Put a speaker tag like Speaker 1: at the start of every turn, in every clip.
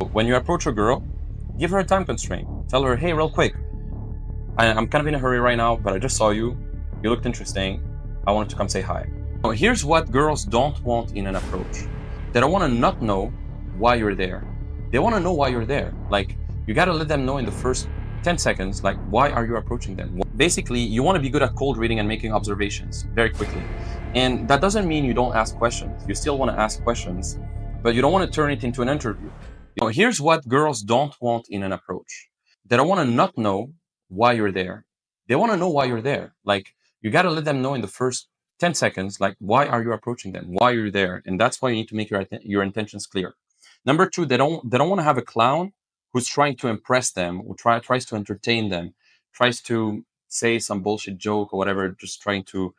Speaker 1: When you approach a girl, give her a time constraint. Tell her, hey, real quick, I'm kind of in a hurry right now, but I just saw you. You looked interesting. I wanted to come say hi. Now, here's what girls don't want in an approach. They don't want to not know why you're there. They want to know why you're there. Like, you got to let them know in the first 10 seconds, like, why are you approaching them? Basically, you want to be good at cold reading and making observations very quickly. And that doesn't mean you don't ask questions. You still want to ask questions, but you don't want to turn it into an interview. Here's what girls don't want in an approach. They don't want to not know why you're there. They want to know why you're there. Like, you got to let them know in the first 10 seconds, like, why are you approaching them? Why you're there? And that's why you need to make your intentions clear. Number two, they don't want to have a clown who's trying to impress them, who tries to entertain them, tries to say some bullshit joke or whatever, just trying to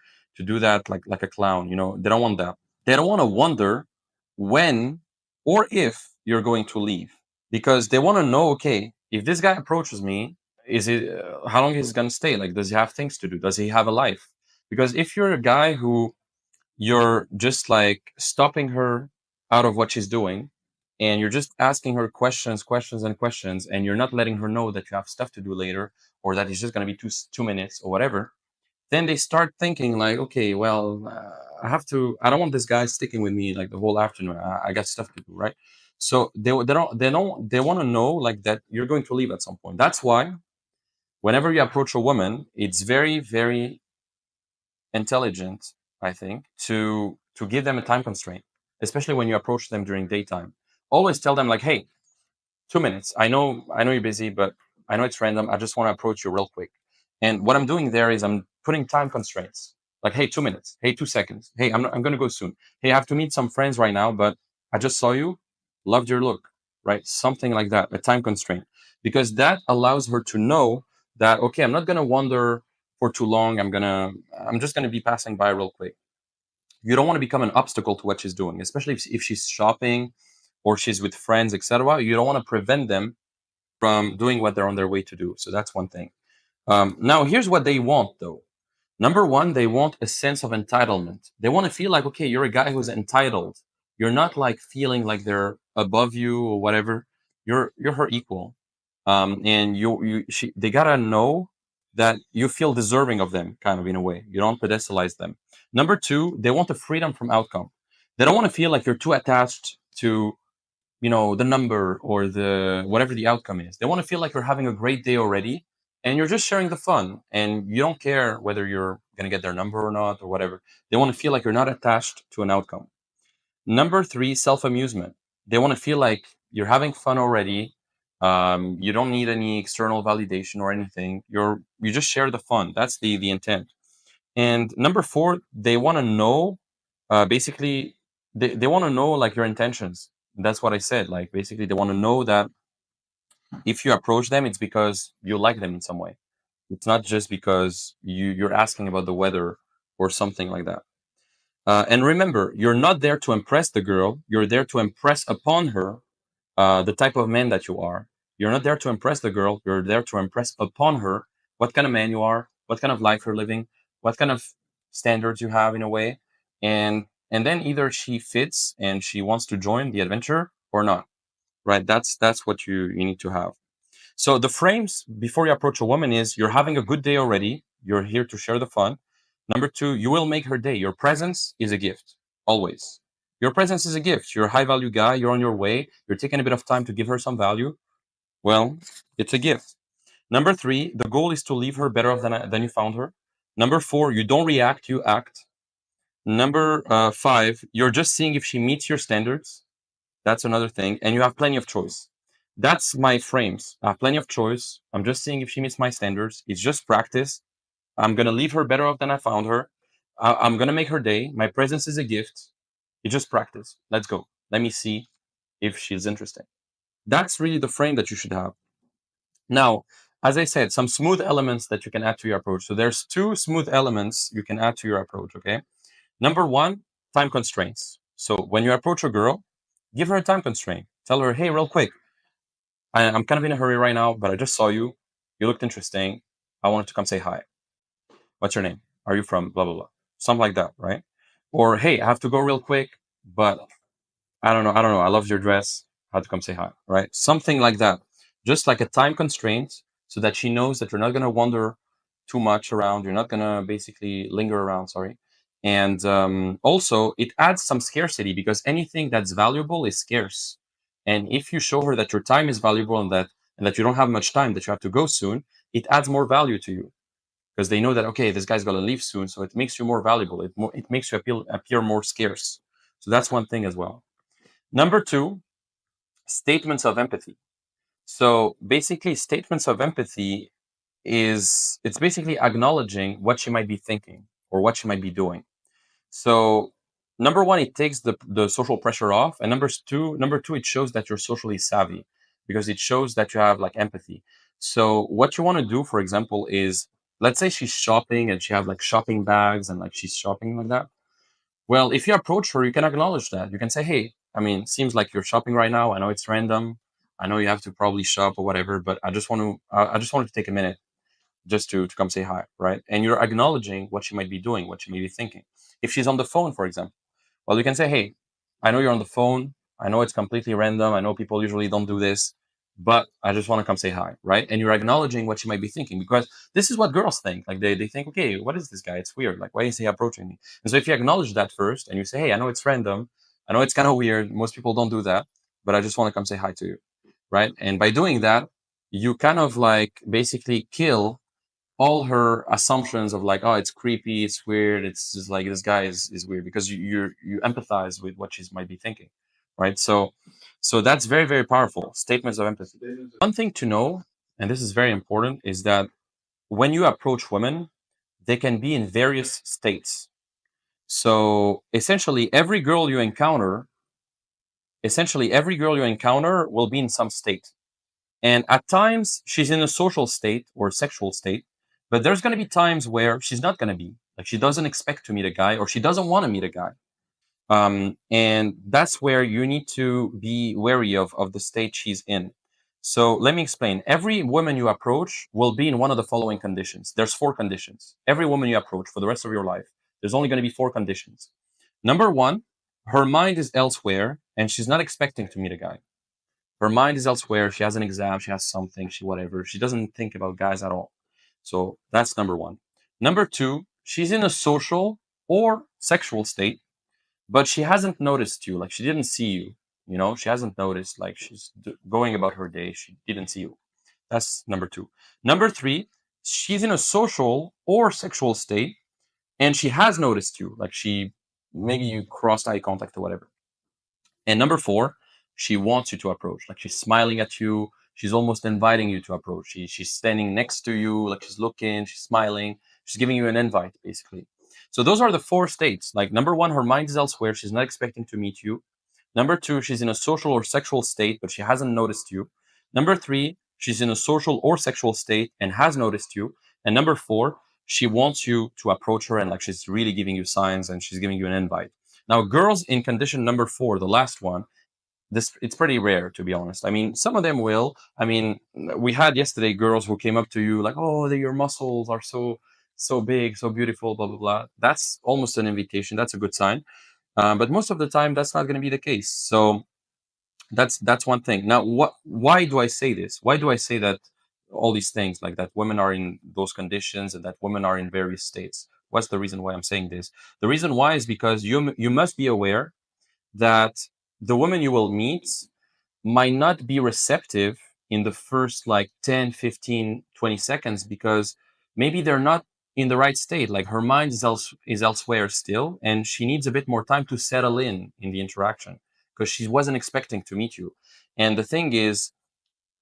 Speaker 1: do that like a clown. They don't want that. They don't want to wonder when or if you're going to leave, because they want to know, okay, if this guy approaches me, is it how long is he going to stay? Like, does he have things to do? Does he have a life? Because if you're a guy who you're just like stopping her out of what she's doing, and you're just asking her questions and questions, and you're not letting her know that you have stuff to do later, or that it's just going to be 2 minutes or whatever, then they start thinking like, okay, well, I don't want this guy sticking with me like the whole afternoon. I got stuff to do, right? So they want to know like that you're going to leave at some point. That's why whenever you approach a woman, it's very, very intelligent, I think, to give them a time constraint, especially when you approach them during daytime. Always tell them like, hey, 2 minutes. I know you're busy, but I know it's random. I just want to approach you real quick. And what I'm doing there is I'm putting time constraints. Like, hey, 2 minutes. Hey, 2 seconds. Hey, I'm gonna go soon. Hey, I have to meet some friends right now, but I just saw you, loved your look, right? Something like that, a time constraint. Because that allows her to know that, okay, I'm not gonna wander for too long. I'm just gonna be passing by real quick. You don't want to become an obstacle to what she's doing, especially if she's shopping or she's with friends, etc. You don't want to prevent them from doing what they're on their way to do. So that's one thing. Now, here's what they want, though. Number one, they want a sense of entitlement. They want to feel like, okay, you're a guy who's entitled. You're not like feeling like they're above you or whatever. You're her equal, and they gotta know that you feel deserving of them, kind of in a way. You don't pedestalize them. Number two, they want the freedom from outcome. They don't want to feel like you're too attached to the number or the whatever the outcome is. They want to feel like you're having a great day already, and you're just sharing the fun, and you don't care whether you're going to get their number or not or whatever. They want to feel like you're not attached to an outcome. Number three, self-amusement. They want to feel like you're having fun already. You don't need any external validation or anything. You just share the fun. That's the intent. And number four, they want to know, basically, they want to know like your intentions. That's what I said. Like, basically, they want to know that if you approach them, it's because you like them in some way. It's not just because you're asking about the weather or something like that. And remember, you're not there to impress the girl. You're there to impress upon her the type of man that you are. You're not there to impress the girl. You're there to impress upon her what kind of man you are, what kind of life you're living, what kind of standards you have in a way, and then either she fits and she wants to join the adventure or not. Right? That's what you need to have. So the frames before you approach a woman is you're having a good day already. You're here to share the fun. Number two, you will make her day. Your presence is a gift, always. Your presence is a gift. You're a high value guy. You're on your way. You're taking a bit of time to give her some value. Well, it's a gift. Number three, the goal is to leave her better off than you found her. Number four, you don't react, you act. Number five, you're just seeing if she meets your standards. That's another thing. And you have plenty of choice. That's my frames. I have plenty of choice. I'm just seeing if she meets my standards. It's just practice. I'm going to leave her better off than I found her. I'm going to make her day. My presence is a gift. It's just practice. Let's go. Let me see if she's interesting. That's really the frame that you should have. Now, as I said, some smooth elements that you can add to your approach. So there's two smooth elements you can add to your approach, okay? Number one, time constraints. So when you approach a girl, give her a time constraint. Tell her, hey, real quick, I'm kind of in a hurry right now, but I just saw you. You looked interesting. I wanted to come say hi. What's your name? Are you from blah, blah, blah? Something like that, right? Or, hey, I have to go real quick, but I don't know. I love your dress. how to come say hi, right? Something like that. Just like a time constraint so that she knows that you're not going to wander too much around. You're not going to basically linger around, sorry. And also, it adds some scarcity because anything that's valuable is scarce. And if you show her that your time is valuable and that you don't have much time, that you have to go soon, it adds more value to you because they know that okay, this guy's gonna leave soon, so it makes you more valuable. It makes you appear more scarce. So that's one thing as well. Number two, statements of empathy. So basically, statements of empathy is it's basically acknowledging what she might be thinking or what she might be doing. So number one, it takes the social pressure off, and number two, it shows that you're socially savvy because it shows that you have like empathy. So what you want to do, for example, is let's say she's shopping and she have like shopping bags and like she's shopping like that. Well, if you approach her, you can acknowledge that. You can say, "Hey, I mean, seems like you're shopping right now. I know it's random. I know you have to probably shop or whatever, but I just wanted to take a minute just to come say hi, right? And you're acknowledging what she might be doing, what she may be thinking. If she's on the phone, for example, well, you can say, hey, I know you're on the phone. I know it's completely random. I know people usually don't do this, but I just want to come say hi, right? And you're acknowledging what she might be thinking because this is what girls think. Like they think, okay, what is this guy? It's weird. Like, why is he approaching me? And so if you acknowledge that first and you say, hey, I know it's random. I know it's kind of weird. Most people don't do that, but I just want to come say hi to you, right? And by doing that, you kind of like basically kill all her assumptions of like, oh, it's creepy, it's weird, it's just like this guy is weird because you empathize with what she might be thinking, right? So that's very very powerful statements of empathy. One thing to know, and this is very important, is that when you approach women, they can be in various states. So essentially every girl you encounter will be in some state. And at times, she's in a social state or sexual state, but there's going to be times where she's not going to be. Like she doesn't expect to meet a guy or she doesn't want to meet a guy. And that's where you need to be wary of the state she's in. So let me explain. Every woman you approach will be in one of the following conditions. There's four conditions. Every woman you approach for the rest of your life, there's only going to be four conditions. Number one, her mind is elsewhere and she's not expecting to meet a guy. Her mind is elsewhere. She has an exam. She has something. She whatever. She doesn't think about guys at all. So that's number one. Number two, she's in a social or sexual state, but she hasn't noticed you. Like she didn't see you. You know, she hasn't noticed. Like she's going about her day. She didn't see you. That's number two. Number three, she's in a social or sexual state, and she has noticed you. Like she maybe you crossed eye contact or whatever. And number four, she wants you to approach. Like she's smiling at you. She's almost inviting you to approach. She's standing next to you, like she's looking, she's smiling. She's giving you an invite, basically. So those are the four states. Like number one, her mind is elsewhere. She's not expecting to meet you. Number two, she's in a social or sexual state, but she hasn't noticed you. Number three, she's in a social or sexual state and has noticed you. And number four, she wants you to approach her and like she's really giving you signs and she's giving you an invite. Now, girls in condition number four, the last one, this it's pretty rare to be honest. I mean, some of them will. I mean, we had yesterday girls who came up to you like, "Oh, your muscles are so big, so beautiful, blah blah blah." That's almost an invitation. That's a good sign. But most of the time, that's not going to be the case. So that's one thing. Now, what? Why do I say this? Why do I say that all these things like that? Women are in those conditions and that women are in various states. What's the reason why I'm saying this? The reason why is because you must be aware that the woman you will meet might not be receptive in the first like 10, 15, 20 seconds because maybe they're not in the right state. Like her mind is elsewhere still, and she needs a bit more time to settle in the interaction because she wasn't expecting to meet you. And the thing is,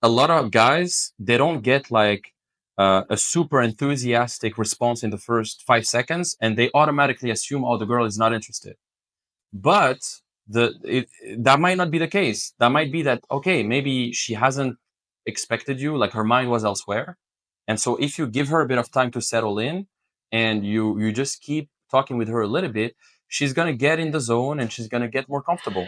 Speaker 1: a lot of guys, they don't get like a super enthusiastic response in the first 5 seconds, and they automatically assume, oh, the girl is not interested. But that might not be the case. That might be that okay, maybe she hasn't expected you, like her mind was elsewhere. And so if you give her a bit of time to settle in and you just keep talking with her a little bit, she's gonna get in the zone and she's gonna get more comfortable,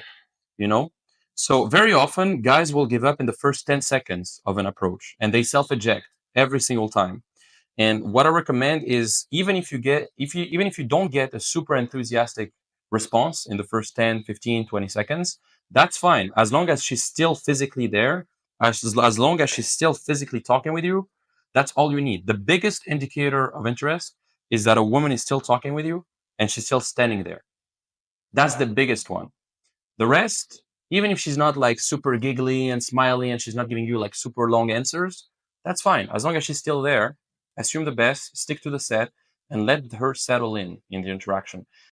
Speaker 1: you know? So very often guys will give up in the first 10 seconds of an approach and they self-eject every single time. And what I recommend is even if you don't get a super enthusiastic response in the first 10, 15, 20 seconds, That's fine. As long as she's still physically there, as long as she's still physically talking with you, that's all you need. The biggest indicator of interest is that a woman is still talking with you and she's still standing there. That's the biggest one. The rest, even if she's not like super giggly and smiley and she's not giving you like super long answers, that's fine. As long as she's still there, assume the best, stick to the set, and let her settle in the interaction.